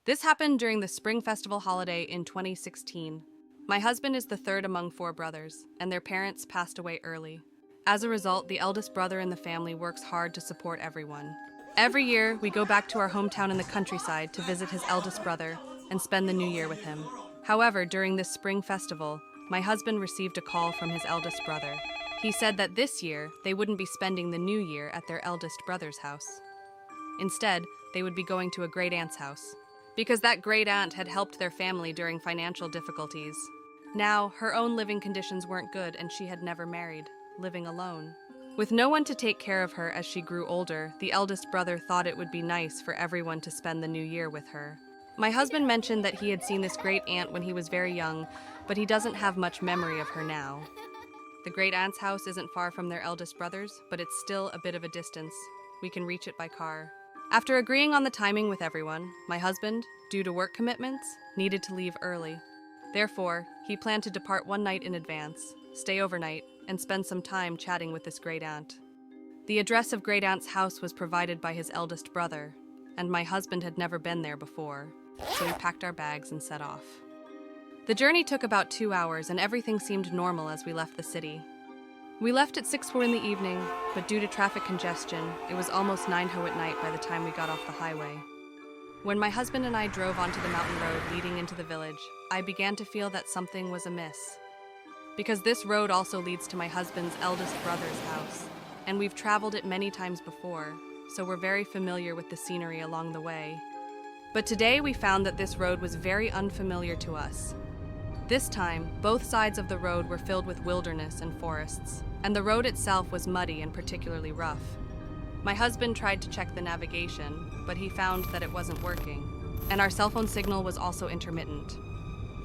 This happened during the Spring Festival holiday in 2016. My husband is the third among four brothers, and their parents passed away early. As a result, the eldest brother in the family works hard to support everyone. Every year, we go back to our hometown in the countryside to visit his eldest brother and spend the new year with him. However, during this spring festival, my husband received a call from his eldest brother. He said that this year, they wouldn't be spending the new year at their eldest brother's house. Instead, they would be going to a great-aunt's house, because that great-aunt had helped their family during financial difficulties. Now, her own living conditions weren't good and she had never married, living alone. With no one to take care of her as she grew older, the eldest brother thought it would be nice for everyone to spend the new year with her. My husband mentioned that he had seen this great-aunt when he was very young, but he doesn't have much memory of her now. The great-aunt's house isn't far from their eldest brother's, but it's still a bit of a distance. We can reach it by car. After agreeing on the timing with everyone, my husband, due to work commitments, needed to leave early. Therefore, he planned to depart one night in advance, stay overnight, and spend some time chatting with this great-aunt. The address of great-aunt's house was provided by his eldest brother, and my husband had never been there before, so we packed our bags and set off. The journey took about 2 hours, and everything seemed normal as we left the city. We left at 6:04 in the evening, but due to traffic congestion, it was almost 9:00 at night by the time we got off the highway. When my husband and I drove onto the mountain road leading into the village, I began to feel that something was amiss. Because this road also leads to my husband's eldest brother's house, and we've traveled it many times before, so we're very familiar with the scenery along the way. But today we found that this road was very unfamiliar to us. This time, both sides of the road were filled with wilderness and forests, and the road itself was muddy and particularly rough. My husband tried to check the navigation, but he found that it wasn't working, and our cell phone signal was also intermittent.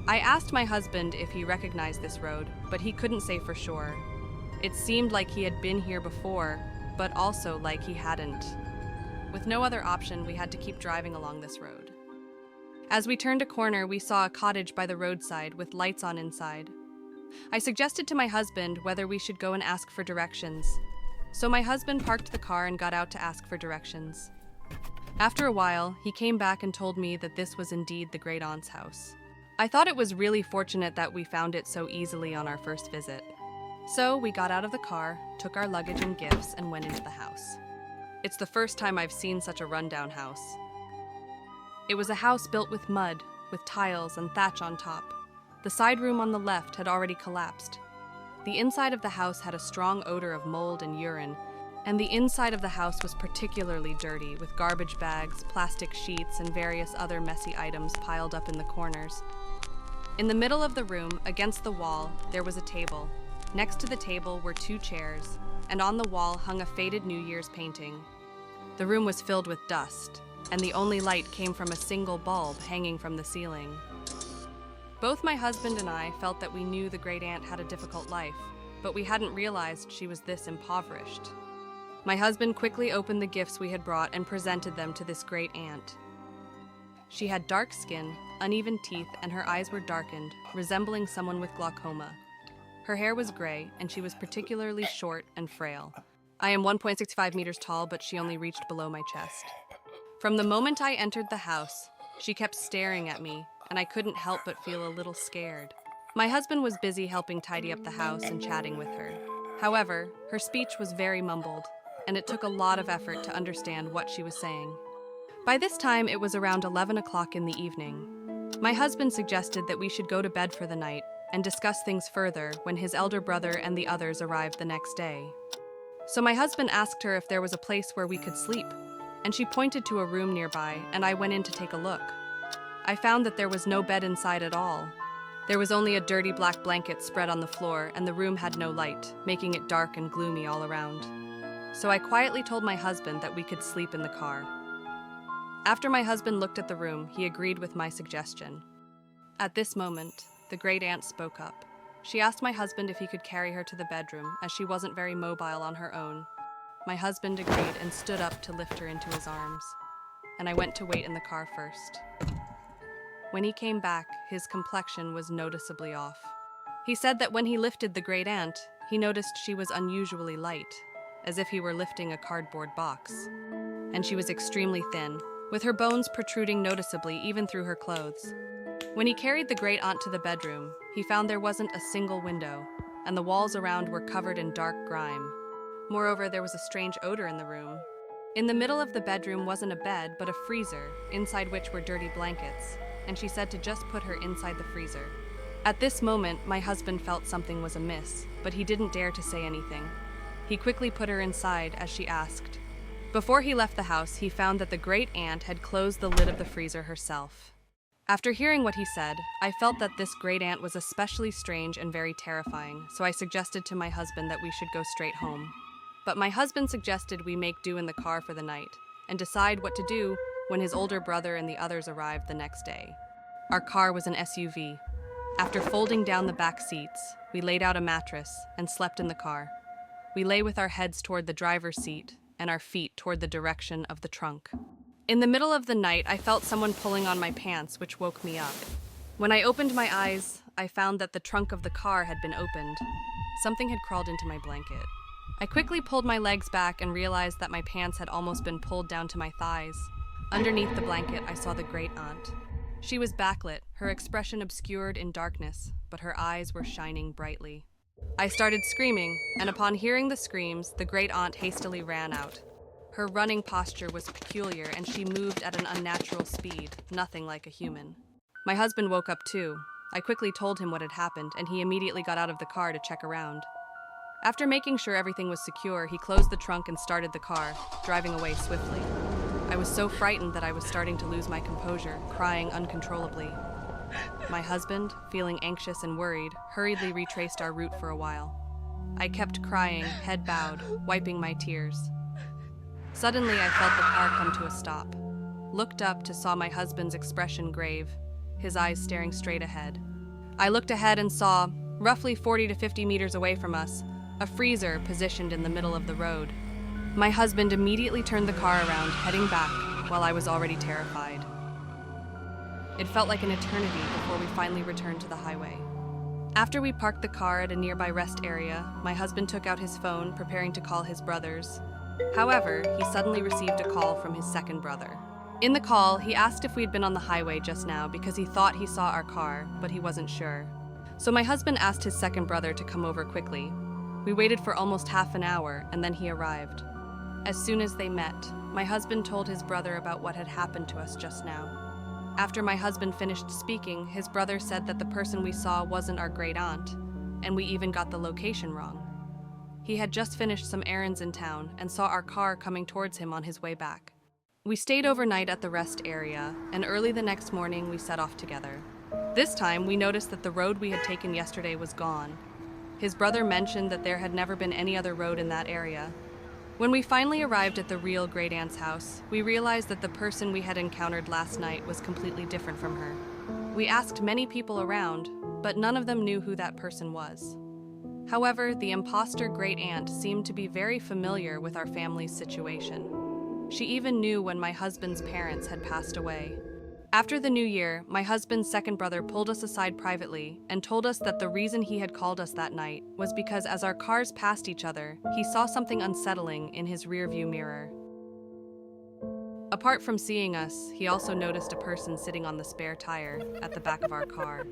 I asked my husband if he recognized this road, but he couldn't say for sure. It seemed like he had been here before, but also like he hadn't. With no other option, we had to keep driving along this road. As we turned a corner, we saw a cottage by the roadside with lights on inside. I suggested to my husband whether we should go and ask for directions. So my husband parked the car and got out to ask for directions. After a while, he came back and told me that this was indeed the great-aunt's house. I thought it was really fortunate that we found it so easily on our first visit. So we got out of the car, took our luggage and gifts, and went into the house. It's the first time I've seen such a rundown house. It was a house built with mud, with tiles and thatch on top. The side room on the left had already collapsed. The inside of the house had a strong odor of mold and urine, and the inside of the house was particularly dirty, with garbage bags, plastic sheets, and various other messy items piled up in the corners. In the middle of the room, against the wall, there was a table. Next to the table were 2 chairs, and on the wall hung a faded New Year's painting. The room was filled with dust, and the only light came from a single bulb hanging from the ceiling. Both my husband and I felt that we knew the great-aunt had a difficult life, but we hadn't realized she was this impoverished. My husband quickly opened the gifts we had brought and presented them to this great-aunt. She had dark skin, uneven teeth, and her eyes were darkened, resembling someone with glaucoma. Her hair was gray, and she was particularly short and frail. I am 1.65 meters tall, but she only reached below my chest. From the moment I entered the house, she kept staring at me, and I couldn't help but feel a little scared. My husband was busy helping tidy up the house and chatting with her. However, her speech was very mumbled, and it took a lot of effort to understand what she was saying. By this time, it was around 11 o'clock in the evening. My husband suggested that we should go to bed for the night and discuss things further when his elder brother and the others arrived the next day. So my husband asked her if there was a place where we could sleep, and she pointed to a room nearby, and I went in to take a look. I found that there was no bed inside at all. There was only a dirty black blanket spread on the floor, and the room had no light, making it dark and gloomy all around. So I quietly told my husband that we could sleep in the car. After my husband looked at the room, he agreed with my suggestion. At this moment, the great-aunt spoke up. She asked my husband if he could carry her to the bedroom, as she wasn't very mobile on her own. My husband agreed and stood up to lift her into his arms, and I went to wait in the car first. When he came back, his complexion was noticeably off. He said that when he lifted the great-aunt, he noticed she was unusually light, as if he were lifting a cardboard box. And she was extremely thin, with her bones protruding noticeably even through her clothes. When he carried the great-aunt to the bedroom, he found there wasn't a single window, and the walls around were covered in dark grime. Moreover, there was a strange odor in the room. In the middle of the bedroom wasn't a bed, but a freezer, inside which were dirty blankets, and she said to just put her inside the freezer. At this moment, my husband felt something was amiss, but he didn't dare to say anything. He quickly put her inside as she asked. Before he left the house, he found that the great-aunt had closed the lid of the freezer herself. After hearing what he said, I felt that this great-aunt was especially strange and very terrifying, so I suggested to my husband that we should go straight home. But my husband suggested we make do in the car for the night, and decide what to do when his older brother and the others arrived the next day. Our car was an SUV. After folding down the back seats, we laid out a mattress and slept in the car. We lay with our heads toward the driver's seat and our feet toward the direction of the trunk. In the middle of the night, I felt someone pulling on my pants, which woke me up. When I opened my eyes, I found that the trunk of the car had been opened. Something had crawled into my blanket. I quickly pulled my legs back and realized that my pants had almost been pulled down to my thighs. Underneath the blanket, I saw the great-aunt. She was backlit, her expression obscured in darkness, but her eyes were shining brightly. I started screaming, and upon hearing the screams, the great-aunt hastily ran out. Her running posture was peculiar, and she moved at an unnatural speed, nothing like a human. My husband woke up too. I quickly told him what had happened, and he immediately got out of the car to check around. After making sure everything was secure, he closed the trunk and started the car, driving away swiftly. I was so frightened that I was starting to lose my composure, crying uncontrollably. My husband, feeling anxious and worried, hurriedly retraced our route for a while. I kept crying, head bowed, wiping my tears. Suddenly, I felt the car come to a stop. Looked up to saw my husband's expression grave, his eyes staring straight ahead. I looked ahead and saw, roughly 40 to 50 meters away from us, a freezer positioned in the middle of the road. My husband immediately turned the car around, heading back, while I was already terrified. It felt like an eternity before we finally returned to the highway. After we parked the car at a nearby rest area, my husband took out his phone, preparing to call his brothers. However, he suddenly received a call from his second brother. In the call, he asked if we'd been on the highway just now because he thought he saw our car, but he wasn't sure. So my husband asked his second brother to come over quickly. We waited for almost half an hour, and then he arrived. As soon as they met, my husband told his brother about what had happened to us just now. After my husband finished speaking, his brother said that the person we saw wasn't our great-aunt, and we even got the location wrong. He had just finished some errands in town and saw our car coming towards him on his way back. We stayed overnight at the rest area, and early the next morning we set off together. This time, we noticed that the road we had taken yesterday was gone. His brother mentioned that there had never been any other road in that area. When we finally arrived at the real great-aunt's house, we realized that the person we had encountered last night was completely different from her. We asked many people around, but none of them knew who that person was. However, the imposter great-aunt seemed to be very familiar with our family's situation. She even knew when my husband's parents had passed away. After the new year, my husband's second brother pulled us aside privately and told us that the reason he had called us that night was because as our cars passed each other, he saw something unsettling in his rearview mirror. Apart from seeing us, he also noticed a person sitting on the spare tire at the back of our car.